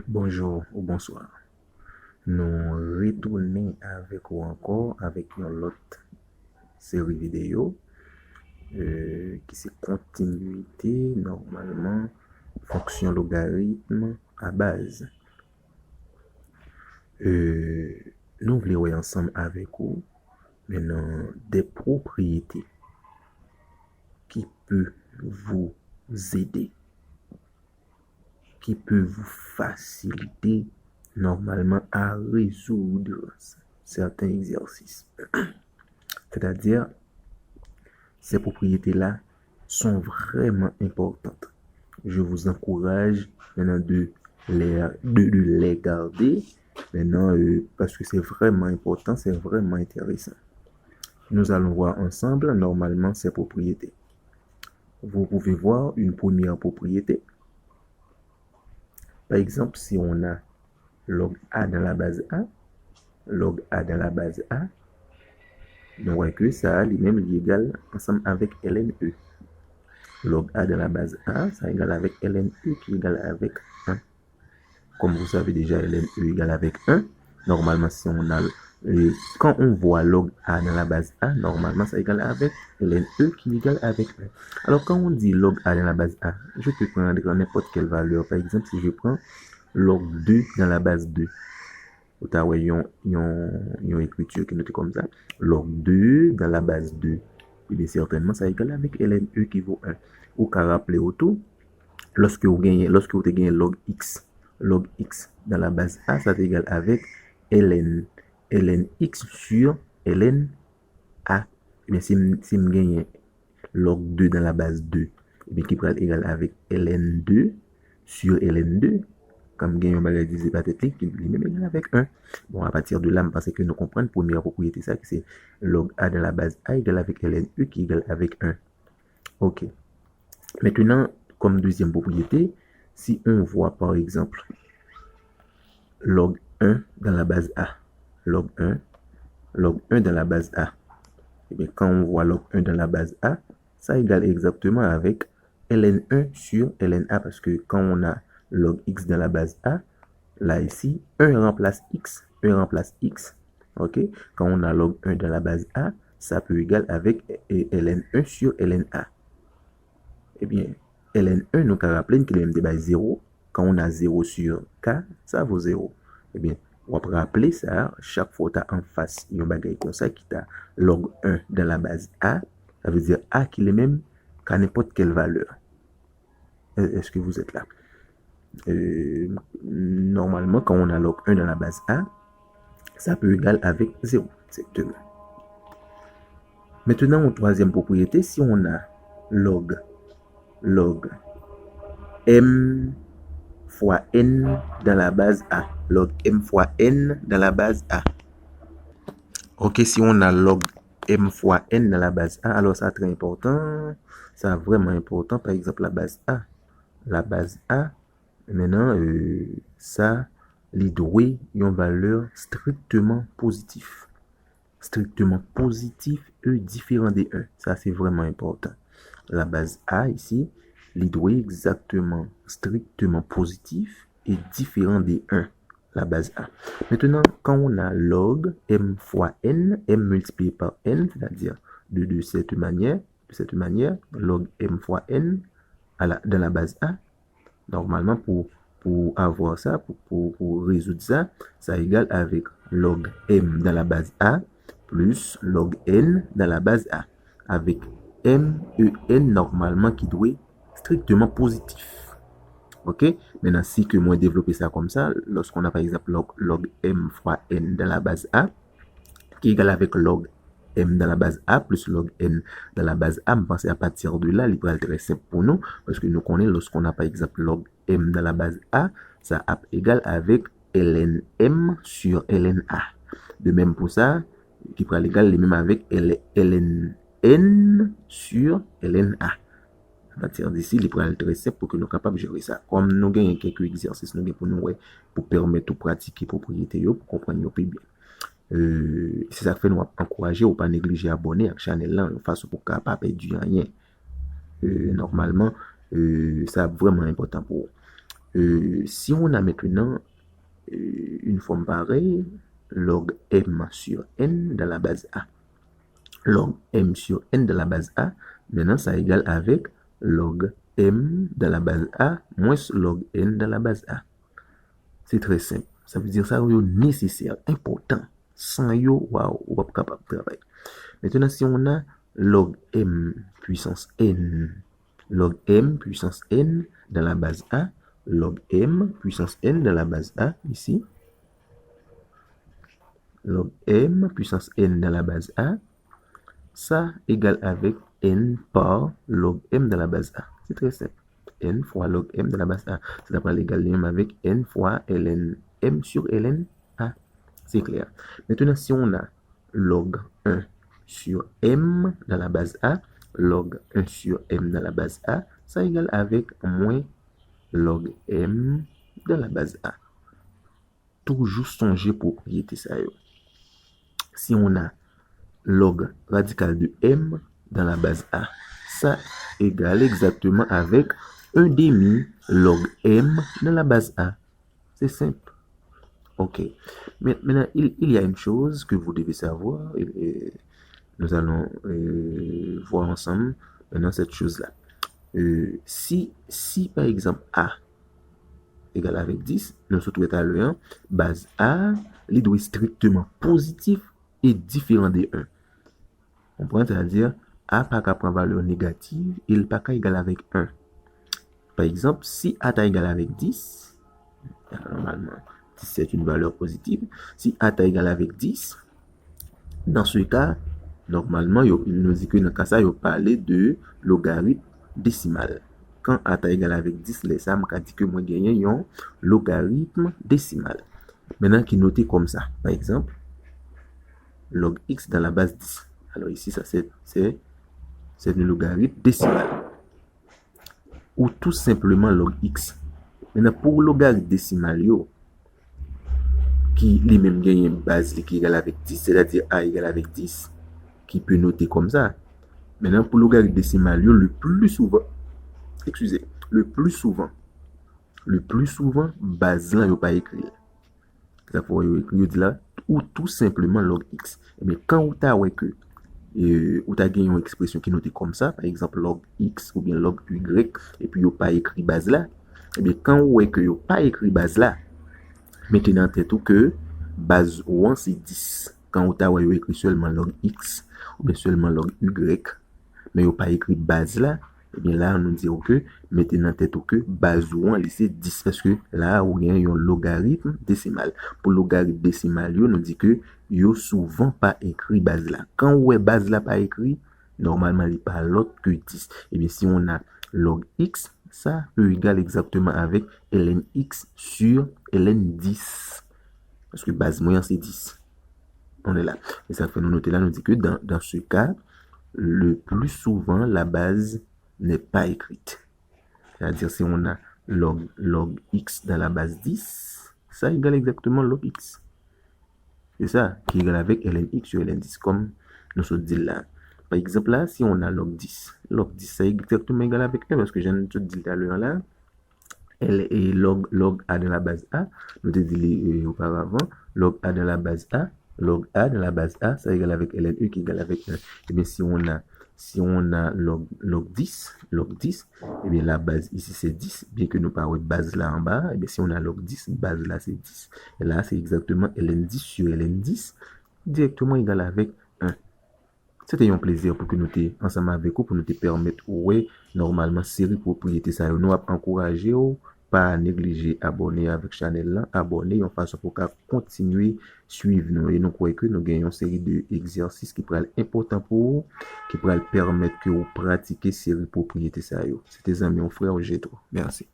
Bonjour ou bonsoir. Nous retournons avec vous encore avec une autre série vidéo qui c'est continuité normalement fonction logarithme à base. Nous voulons voir ensemble avec vous maintenant des propriétés qui peuvent vous aider, qui peut vous faciliter normalement à résoudre certains exercices. C'est-à-dire, ces propriétés-là sont vraiment importantes. Je vous encourage maintenant de les garder maintenant parce que c'est vraiment important, c'est vraiment intéressant. Nous allons voir ensemble normalement ces propriétés. Vous pouvez voir une première propriété. Par exemple, si on a log A dans la base A, log A dans la base A, nous voyons que ça lui-même est égal ensemble avec ln E. Log A dans la base A, ça égale avec ln E qui est égal avec 1. Comme vous savez déjà, ln E égale avec 1. Normalement, si on a quand on voit log A dans la base A, normalement, ça égale avec ln E qui est égal avec 1. Alors, quand on dit log A dans la base A, je peux prendre n'importe quelle valeur. Par exemple, si je prends log 2 dans la base 2, vous avez une écriture qui note comme ça. Log 2 dans la base 2. Et bien certainement, ça égale avec ln E qui vaut 1. Ou qu'à rappeler autour, lorsque vous gagnez log x dans la base A, ça égale avec ln x sur ln A. Et bien si je gagne log 2 dans la base 2, et bien qui pourrait égal avec ln 2 sur ln 2, comme gagne un bagage divisé par tête qui lui-même égal avec 1. Bon, à partir de là, je pense que nous comprenons la première propriété, ça, que c'est log A dans la base A égale avec ln E qui égale avec 1. Ok. Maintenant, comme deuxième propriété, si on voit par exemple log 1 dans la base A, log 1 dans la base A, et bien quand on voit log 1 dans la base A, ça égale exactement avec ln1 sur lna, parce que quand on a log x dans la base A, là ici, 1 remplace x, ok? Quand on a log 1 dans la base A, ça peut égal avec ln1 sur lna. Eh bien, ln1, nous avons rappelé qu'il est de 0. Quand on a 0 sur k, ça vaut 0. Eh bien, on va rappeler ça, chaque fois que tu as en face un bagage comme ça, qui t'a log 1 dans la base A, ça veut dire A qui est même qu'à n'importe quelle valeur. Est-ce que vous êtes là? Normalement, quand on a log 1 dans la base A, ça peut égal avec 0. Exactement. Maintenant, en troisième propriété, si on a log m fois n dans la base A. Log m fois n dans la base A. Ok, si on a log m fois n dans la base A, alors ça très important. Ça vraiment important. Par exemple, la base A. La base A, maintenant, ça lui doit une valeur strictement positive. Strictement positif et différent des 1. Ça, c'est vraiment important. La base A ici, lui doit exactement strictement positif et différent des 1, la base A. Maintenant, quand on a log m fois n, m multiplié par n, c'est-à-dire de cette manière, log m fois n dans la base A, normalement, pour avoir ça, pour résoudre ça, ça égale avec log m dans la base A plus log n dans la base A, avec m et n normalement qui doit être strictement positif. Ok? Maintenant, si que moi développer ça comme ça, lorsqu'on a par exemple log m fois n dans la base A, qui est égal avec log m dans la base A plus log n dans la base A, je pense à partir de là, il va être très simple pour nous, parce que nous connaissons lorsqu'on a par exemple log m dans la base A, ça est égal avec ln m sur ln A. De même pour ça, qui pourra l'égal les mêmes avec ln n sur ln A. À partir d'ici, il pourra être très simple pour que nous soyons capables de gérer ça. Comme nous avons quelques exercices pour nous, pour permettre de pratiquer propriété, pour comprendre nous plus bien. C'est ça que fait nous encourager ou pas négliger abonner à la chaîne là de façon pour pas perdre rien. Normalement, c'est vraiment important pour vous. Si on a maintenant une forme pareille, log m sur n dans la base A. Log m sur n dans la base A, maintenant ça égale avec log m dans la base A moins log n dans la base A. C'est très simple. Ça veut dire ça est nécessaire, important. Sans yo, waouh, on va pas capable de travailler. Maintenant, si on a log m puissance n, log m puissance n dans la base A, log m puissance n dans la base A, ici, log m puissance n dans la base A, ça égale avec n par log m dans la base A. C'est très simple. N fois log m de la base A. Ça va l'égal même avec n fois ln m sur ln A. C'est clair. Maintenant, si on a log 1 sur m dans la base A, log 1 sur m dans la base A, ça égale avec moins log m dans la base A. Toujours songer propriété ça. Si on a log radical de m dans la base A, ça égale exactement avec 1 demi log m dans la base A. C'est simple. Ok. Maintenant, il y a une chose que vous devez savoir. Et nous allons voir ensemble maintenant cette chose-là. Si par exemple A égale avec 10, nous sommes tout à l'heure, base A, il doit être strictement positif et différent de 1. On pourrait c'est-à-dire A pas qu'à prendre valeur négative, il pas qu'à égal avec 1. Par exemple, si A est égal avec 10, normalement, 10 c'est une valeur positive. Si A est égal avec 10, dans ce cas, normalement, il nous dit que dans ce cas, ça, il parle de logarithme décimal. Quand A est égal avec 10, les ça m'a dit que moi gagné un logarithme décimal. Maintenant, qui est noté comme ça. Par exemple, log x dans la base 10. Alors ici, ça c'est le logarithme décimal. Ou tout simplement log x. Maintenant, pour logarithme décimal, qui lui-même gagne une base qui est égale avec 10, c'est-à-dire a égale avec 10, qui peut noter comme ça. Maintenant, pour logarithme décimal, le plus souvent, base là, il n'y a pas écrit. Ça faut écrire là, ou tout simplement log x. Mais quand vous avez que ou t'as gagné une expression qui note comme ça, par exemple log x ou bien log y, et puis vous pas écrit base là, et bien quand vous voyez que vous pas écrit base là, mettez en tête que base 1 c'est 10. Quand vous avez écrit seulement log x ou bien seulement log y, mais vous pas écrit base là, et bien là on nous dit que mettez en tête que base 1 c'est 10 parce que là vous avez un logarithme décimal. Pour logarithme décimal, nous dit que yo souvent pas écrit base là. Quand ouais base là pas écrit, normalement il pas l'autre que 10. Et bien si on a log x, ça peut égal exactement avec ln x sur ln 10. Parce que base moyen c'est 10. On est là. Et ça fait nous noter là, nous dit que dans ce cas, le plus souvent la base n'est pas écrite. C'est-à-dire si on a log x dans la base 10, ça égale exactement log x. C'est ça qui est égal avec ln x sur ln 10, comme nous sommes dit là. Par exemple, là, si on a log 10, ça est exactement égal avec 1, parce que je viens de dire tout à l'heure là, L est log A de la base A, nous avons dit auparavant, log A de la base A, log A de la base A, ça est égal avec ln e qui est égal avec 1. Et bien, si on a log 10, et bien la base ici c'est 10, bien que nous parlons de base là en bas, et bien si on a log 10, base là c'est 10. Et là c'est exactement ln 10 sur ln 10, directement égal avec 1. C'était un plaisir pour que nous soyons ensemble avec vous, pour nous permettre, ouais, normalement, série propriété, ça nous a encouragé, pas négliger abonner avec channel là, abonner en façon pour continuer suivre nous et nous croyons que nous gagnons une série d'exercices qui pourraient être importants pour vous, qui pourraient permettre que vous pratiquiez série propriété ça. C'était amis, mon frère Gétro. Merci.